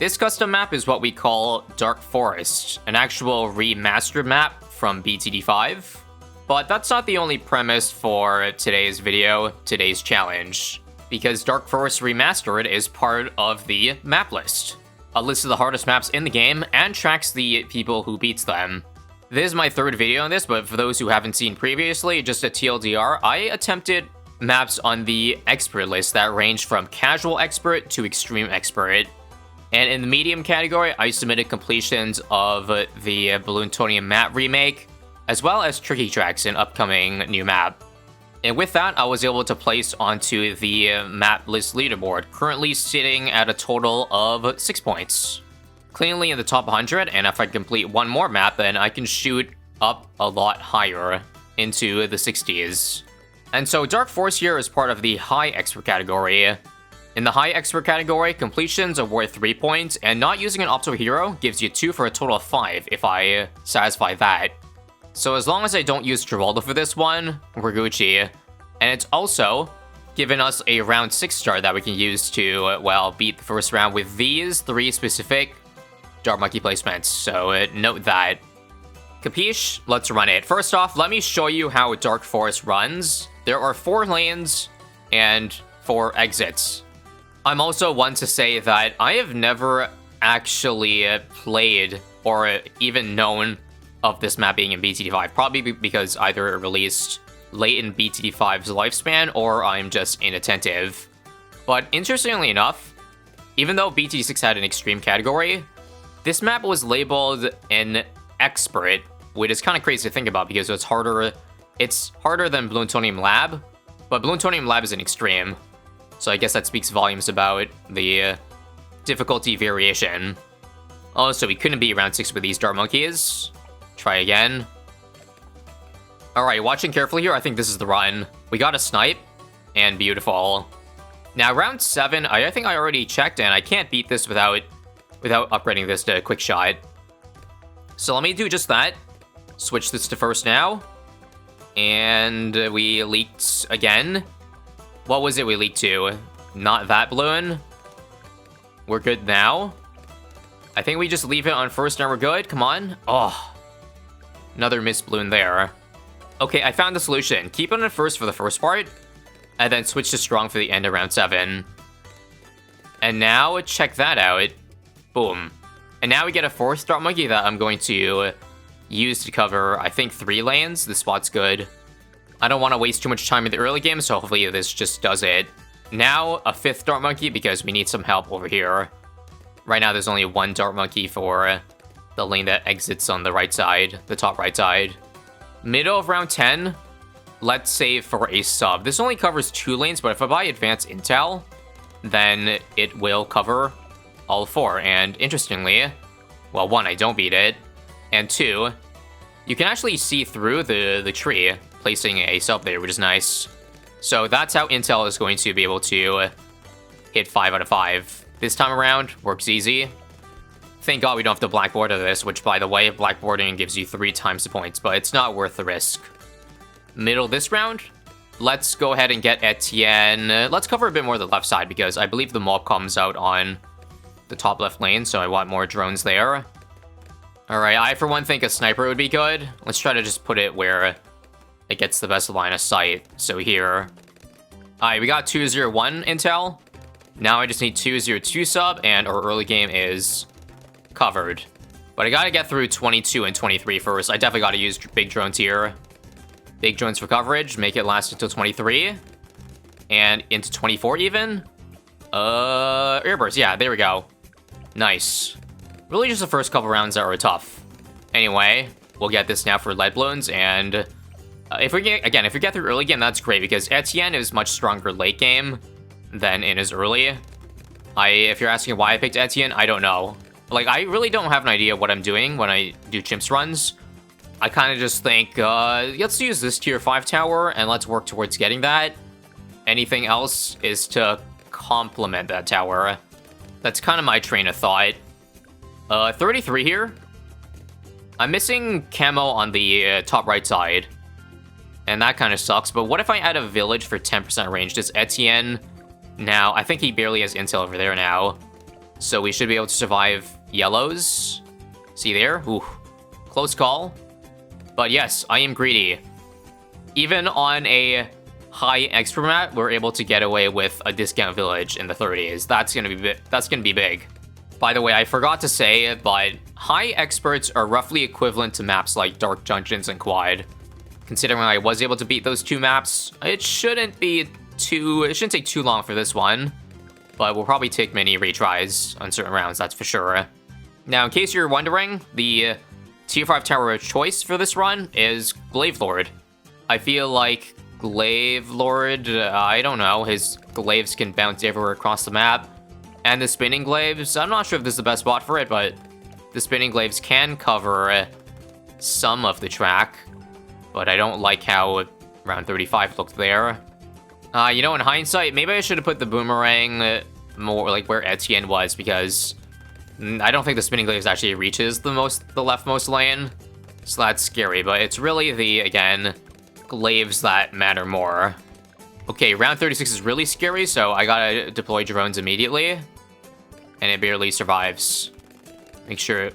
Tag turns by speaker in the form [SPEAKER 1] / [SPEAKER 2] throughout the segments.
[SPEAKER 1] This custom map is what we call Dark Forest, an actual remastered map from BTD5. But that's not the only premise for today's video, today's challenge, because Dark Forest Remastered is part of the map list. A list of the hardest maps in the game and tracks the people who beats them. This is my third video on this, but for those who haven't seen previously, just a TLDR, I attempted maps on the expert list that range from casual expert to extreme expert. And in the medium category, I submitted completions of the Bloons map remake, as well as tricky tracks in upcoming new map. And with that, I was able to place onto the map list leaderboard, currently sitting at a total of 6 points. Cleanly in the top 100, and if I complete one more map, then I can shoot up a lot higher into the 60s. And so Dark Force here is part of the high expert category. In the high expert category, completions are worth 3 points, and not using an optimal hero gives you 2 for a total of 5 if I satisfy that. So as long as I don't use Geraldo for this one, we're Gucci. And it's also given us a round 6 start that we can use to, well, beat the first round with these 3 specific Dark Monkey placements, so note that. Capiche? Let's run it. First off, let me show you how Dark Forest runs. There are 4 lanes and 4 exits. I'm also one to say that I have never actually played or even known of this map being in BTD5, probably because either it released late in BTD5's lifespan or I'm just inattentive. But interestingly enough, even though BTD6 had an extreme category, this map was labeled an expert, which is kind of crazy to think about because it's harder than Bloons Lab, but Bloons Lab is an extreme. So I guess that speaks volumes about the difficulty variation. Oh, so we couldn't be round 6 with these Dark Monkeys. Try again. Alright, watching carefully here, I think this is the run. We got a snipe, and beautiful. Now, round 7, I think I already checked, and I can't beat this without upgrading this to quick shot. So let me do just that. Switch this to first now. And we leaked again. What was it we leaked to? Not that balloon. We're good now. I think we just leave it on first and we're good. Come on. Oh, another missed balloon there. Okay, I found the solution. Keep it on first for the first part, and then switch to strong for the end of round 7. And now check that out. Boom. And now we get a 4th Dark Monkey that I'm going to use to cover, I think, 3 lanes. This spot's good. I don't want to waste too much time in the early game, so hopefully this just does it. Now, a 5th Dark Monkey because we need some help over here. Right now, there's only 1 Dark Monkey for the lane that exits on the right side, the top right side. Middle of round 10, let's save for a sub. This only covers 2 lanes, but if I buy advanced intel, then it will cover all 4. And interestingly, well, 1, I don't beat it, and 2, you can actually see through the tree, placing a sub there, which is nice. So that's how intel is going to be able to hit 5 out of 5. This time around, works easy. Thank God we don't have to blackboard this, which, by the way, blackboarding gives you 3 times the points, but it's not worth the risk. Middle this round, let's go ahead and get Etienne. Let's cover a bit more of the left side, because I believe the mob comes out on the top left lane, so I want more drones there. Alright, I for one think a sniper would be good. Let's try to just put it where it gets the best line of sight. So here. Alright, we got 201 intel. Now I just need 202 sub, and our early game is covered. But I gotta get through 22 and 23 first. I definitely gotta use big drones here. Big drones for coverage, make it last until 23. And into 24 even. Airburst, yeah, there we go. Nice. Really just the first couple rounds that were tough. Anyway, we'll get this now for lead balloons, and if we get through early game, that's great, because Etienne is much stronger late game than in his early. If you're asking why I picked Etienne, I don't know. Like, I really don't have an idea what I'm doing when I do chimps runs. I kind of just think, let's use this tier 5 tower, and let's work towards getting that. Anything else is to complement that tower. That's kind of my train of thought. 33 here. I'm missing camo on the top right side, and that kind of sucks. But what if I add a village for 10% range? Does Etienne now? I think he barely has intel over there now. So we should be able to survive yellows. See there? Ooh, close call. But yes, I am greedy. Even on a high expert map, we're able to get away with a discount village in the 30s. That's gonna be big. By the way, I forgot to say, but high experts are roughly equivalent to maps like Dark Dungeons and Quad. Considering I was able to beat those two maps, it shouldn't take too long for this one. But we'll probably take many retries on certain rounds, that's for sure. Now, in case you're wondering, the tier 5 tower of choice for this run is Glaive Lord. I feel like Glaive Lord, I don't know, his glaives can bounce everywhere across the map. And the spinning glaives, I'm not sure if this is the best spot for it, but the spinning glaives can cover some of the track. But I don't like how round 35 looked there. You know, in hindsight, maybe I should have put the boomerang more like where Etienne was, because I don't think the spinning glaives actually reaches the leftmost lane. So that's scary, but it's really the, again, glaives that matter more. Okay, round 36 is really scary, so I gotta deploy drones immediately. And it barely survives. Make sure...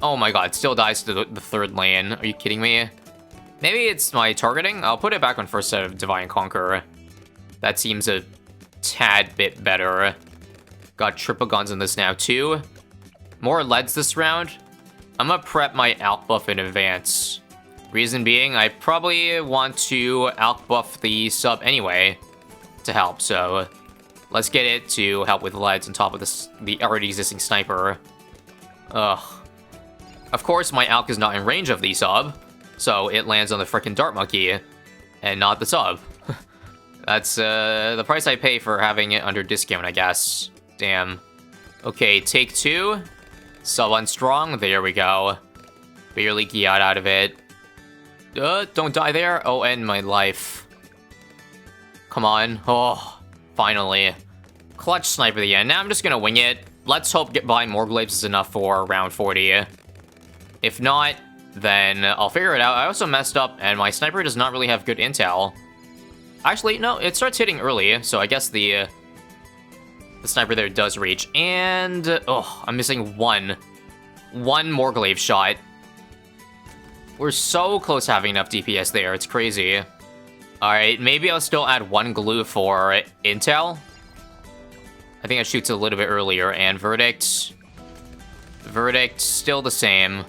[SPEAKER 1] Oh my god, it still dies to the third lane. Are you kidding me? Maybe it's my targeting? I'll put it back on first set of Divine Conquer. That seems a tad bit better. Got triple guns in this now, too. More leads this round. I'm gonna prep my alk buff in advance. Reason being, I probably want to alk buff the sub anyway to help, so let's get it to help with leads on top of the already existing sniper. Ugh. Of course, my alk is not in range of the sub, so it lands on the frickin' dart monkey and not the sub. That's the price I pay for having it under discount, I guess. Damn. Okay, take 2. Sub unstrong. There we go. Barely got out of it. Don't die there. Oh, end my life. Come on. Oh, finally. Clutch sniper at the end. Now I'm just gonna wing it. Let's hope buying more glaives is enough for round 40. If not, then I'll figure it out. I also messed up, and my sniper does not really have good intel. Actually, no, it starts hitting early, so I guess the sniper there does reach. And, oh, I'm missing one more glaive shot. We're so close to having enough DPS there, it's crazy. Alright, maybe I'll still add 1 glue for intel. I think it shoots a little bit earlier, and verdict, still the same.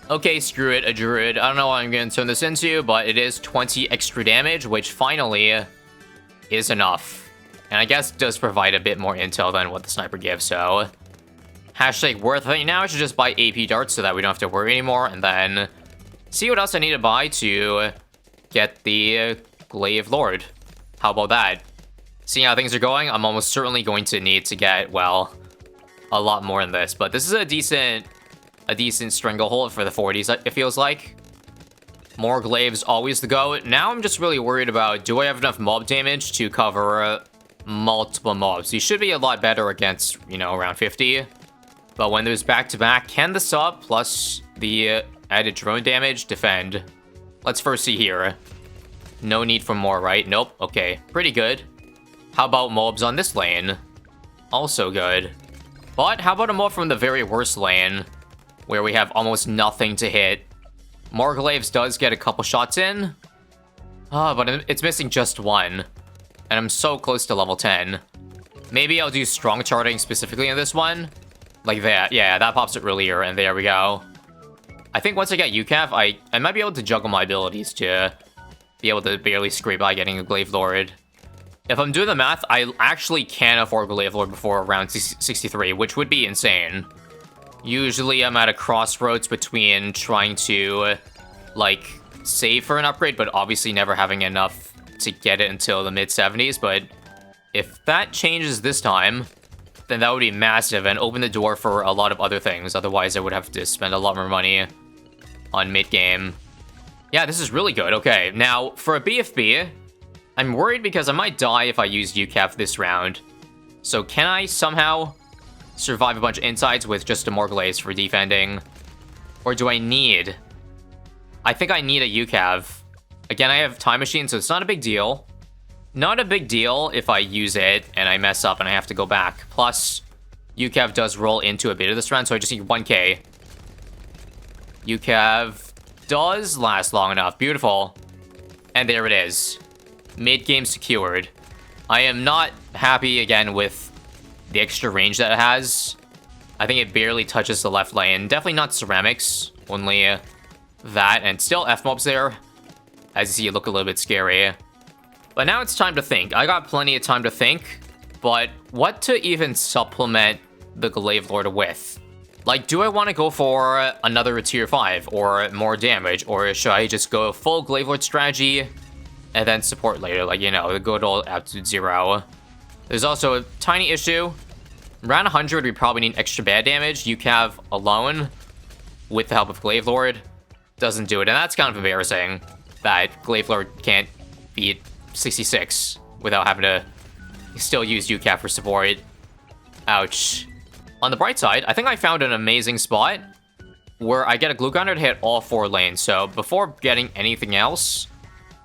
[SPEAKER 1] Okay, screw it, a druid. I don't know what I'm going to turn this into, but it is 20 extra damage, which finally is enough. And I guess does provide a bit more intel than what the sniper gives, so... Hashtag worth it. Now I should just buy AP darts so that we don't have to worry anymore, and then see what else I need to buy to get the Glaive Lord. How about that? Seeing how things are going, I'm almost certainly going to need to get, well, a lot more in this, but this is a decent stranglehold for the 40s, it feels like. More glaives, always the go. Now I'm just really worried about, do I have enough mob damage to cover multiple mobs? You should be a lot better against, you know, around 50. But when there's back-to-back, can the sub plus the added drone damage defend? Let's first see here. No need for more, right? Nope. Okay, pretty good. How about mobs on this lane? Also good. But how about a mob from the very worst lane, where we have almost nothing to hit? More glaives does get a couple shots in. But it's missing just 1. And I'm so close to level 10. Maybe I'll do strong charting specifically in this one. Like that. Yeah, that pops it earlier, and there we go. I think once I get UCAV, I might be able to juggle my abilities to be able to barely scrape by getting a Glaive Lord. If I'm doing the math, I actually can afford Glaive Lord before round 63, which would be insane. Usually I'm at a crossroads between trying to, like, save for an upgrade, but obviously never having enough to get it until the mid-70s. But if that changes this time, then that would be massive and open the door for a lot of other things. Otherwise, I would have to spend a lot more money on mid-game. Yeah, this is really good. Okay, now, for a BFB, I'm worried because I might die if I use UCAF this round. So can I somehow survive a bunch of insides with just a more glaives for defending? Or do I need... I think I need a UCAV. Again, I have Time Machine, so it's not a big deal. Not a big deal if I use it and I mess up and I have to go back. Plus, UCAV does roll into a bit of this round, so I just need 1k. UCAV does last long enough. Beautiful. And there it is. Mid-game secured. I am not happy again with the extra range that it has. I think it barely touches the left lane. Definitely not ceramics. Only that. And still F-mobs there. As you see, it look a little bit scary. But now it's time to think. I got plenty of time to think. But what to even supplement the Glaive Lord with? Like, do I want to go for another tier 5 or more damage? Or should I just go full Glaive Lord strategy and then support later? Like, you know, the good old absolute 0. There's also a tiny issue. Around 100, we probably need extra bad damage. UCAV alone, with the help of Glaive Lord, doesn't do it. And that's kind of embarrassing that Glaive Lord can't beat 66 without having to still use UCAV for support. Ouch. On the bright side, I think I found an amazing spot where I get a glue gunner to hit all 4 lanes. So before getting anything else,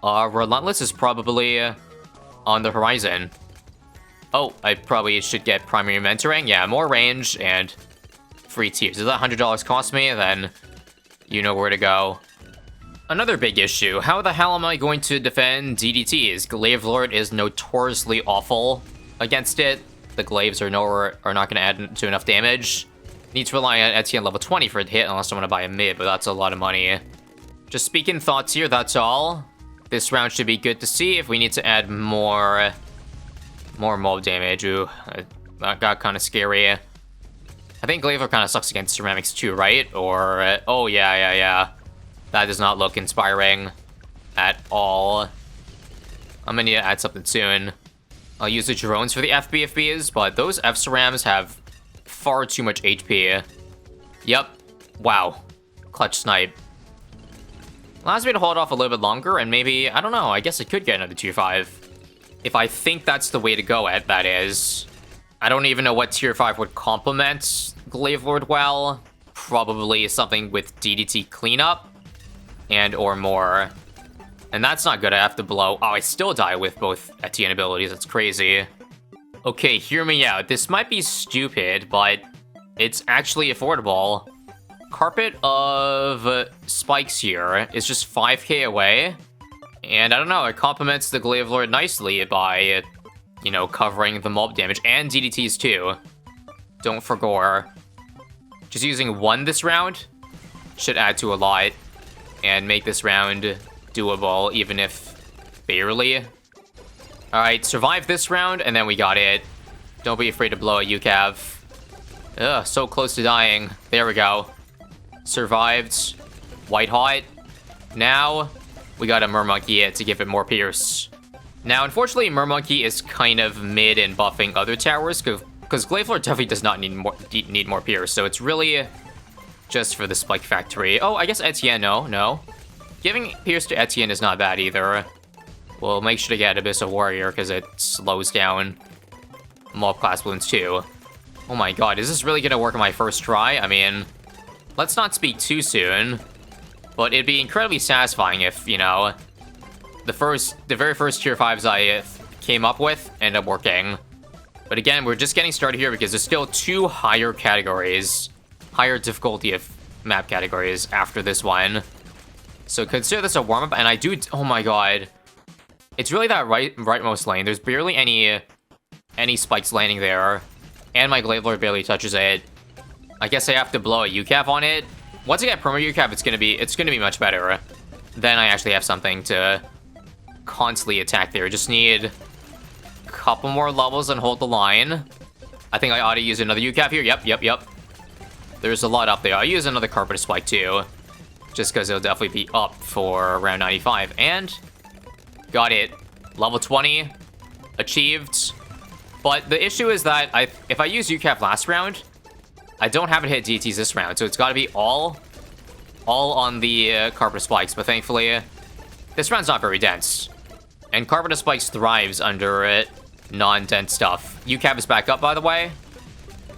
[SPEAKER 1] Relentless is probably on the horizon. Oh, I probably should get primary mentoring. Yeah, more range and free tiers. Does that $100 cost me? Then you know where to go. Another big issue. How the hell am I going to defend DDTs? Glaive Lord is notoriously awful against it. The glaives are not going to add to enough damage. Need to rely on Etienne level 20 for it to hit unless I want to buy a mid, but that's a lot of money. Just speaking thoughts here, that's all. This round should be good to see if we need to add more mob damage. Ooh, that got kind of scary. I think Glaive Lord kind of sucks against ceramics too, right? Or, oh yeah. That does not look inspiring at all. I'm gonna need to add something soon. I'll use the drones for the FBFBs, but those F-cerams have far too much HP. Yep. Wow. Clutch snipe. Allows me to hold off a little bit longer, and maybe, I don't know, I guess I could get another tier 5. If I think that's the way to go at, that is. I don't even know what tier 5 would complement Glaive Lord well. Probably something with DDT cleanup and or more. And that's not good. I have to blow. Oh, I still die with both Etienne abilities. That's crazy. Okay, hear me out. This might be stupid, but it's actually affordable. Carpet of Spikes here is just 5k away. And I don't know, it complements the Glaive Lord nicely by, you know, covering the mob damage and DDTs too. Don't forgore. Just using 1 this round should add to a lot and make this round doable, even if barely. Alright, survive this round, and then we got it. Don't be afraid to blow a UCAV. Ugh, so close to dying. There we go. Survived. White hot. Now, we got a Mermonkey to give it more pierce. Now, unfortunately, Mermonkey is kind of mid in buffing other towers, because Glaive Lord definitely does not need more pierce, so it's really just for the Spike Factory. Oh, I guess Etienne, no. Giving pierce to Etienne is not bad either. We'll make sure to get Abyssal Warrior, because it slows down mob class Bloons too. Oh my god, is this really gonna work on my first try? I mean, let's not speak too soon, but it'd be incredibly satisfying if, you know, the very first tier 5s I came up with end up working. But again, we're just getting started here because there's still 2 higher categories, higher difficulty of map categories after this one. So consider this a warm-up, and I do, oh my god. It's really that rightmost lane. There's barely any spikes landing there, and my Glaive Lord barely touches it. I guess I have to blow a UCAV on it. Once I get promo UCAV, it's gonna be much better. Then I actually have something to constantly attack there. Just need a couple more levels and hold the line. I think I ought to use another UCAV here. Yep. There's a lot up there. I'll use another Carpet Spike too, just because it'll definitely be up for around 95. And got it. Level 20. Achieved. But the issue is that if I use UCAV last round, I don't have it hit DTs this round, so it's got to be all on the Carpet Spikes. But thankfully, this round's not very dense, and Carpet Spikes thrives under non-dense stuff. UCAV is back up, by the way.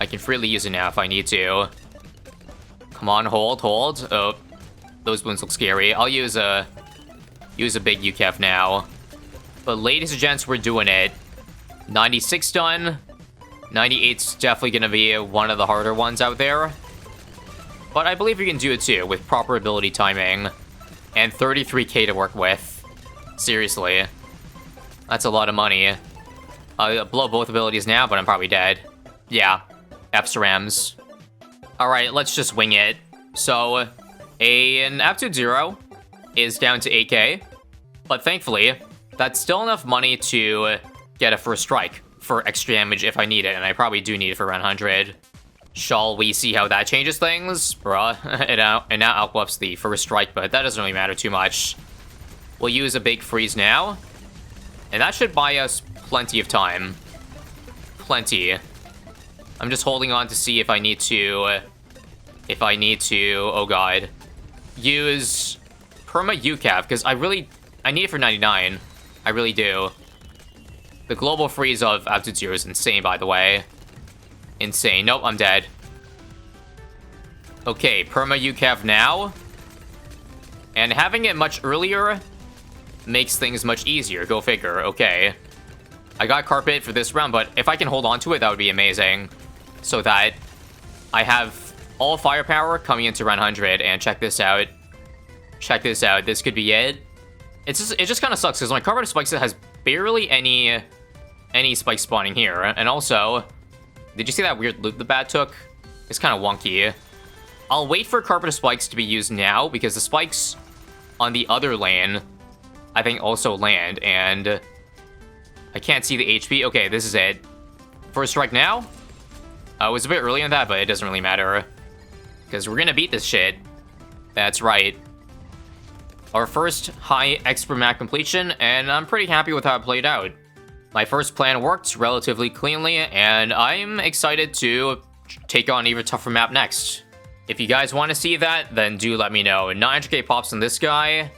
[SPEAKER 1] I can freely use it now if I need to. Come on, hold. Oh, those Bloons look scary. I'll use a big UCAV now. But ladies and gents, we're doing it. 96 done. 98's definitely going to be one of the harder ones out there. But I believe we can do it too, with proper ability timing. And 33k to work with. Seriously. That's a lot of money. I'll blow both abilities now, but I'm probably dead. Yeah. F-Cerams. Alright, let's just wing it. So, an Aptitude 0 is down to 8k. But thankfully, that's still enough money to get a first strike for extra damage if I need it. And I probably do need it for around 100. Shall we see how that changes things? Bruh, it now outbuffs the first strike, but that doesn't really matter too much. We'll use a big freeze now. And that should buy us plenty of time. Plenty. I'm just holding on to see if I need to... oh god. Use Perma UCAV, because I need it for 99. I really do. The global freeze of Aptitude 0 is insane, by the way. Insane. Nope, I'm dead. Okay, Perma UCAV now. And having it much earlier makes things much easier. Go figure. Okay. I got Carpet for this round, but if I can hold on to it, that would be amazing. So that I have all firepower coming into round 100. And check this out. Check this out. This could be it. It just kind of sucks, because my Carpet Spikes has barely any spike spawning here. And also... did you see that weird loop the bat took? It's kind of wonky. I'll wait for Carpet of Spikes to be used now, because the spikes on the other lane, I think, also land, and I can't see the HP. Okay, this is it. First strike now? It was a bit early on that, but it doesn't really matter, because we're gonna beat this shit. That's right. Our first high expert map completion, and I'm pretty happy with how it played out. My first plan worked relatively cleanly, and I'm excited to take on an even tougher map next. If you guys want to see that, then do let me know. 900k pops on this guy,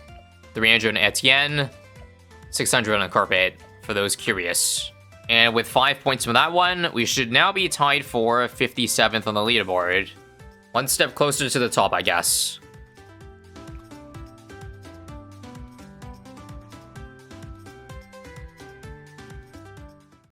[SPEAKER 1] 300 on Etienne, 600 on a Carpet, for those curious. And with 5 points from that one, we should now be tied for 57th on the leaderboard. One step closer to the top, I guess.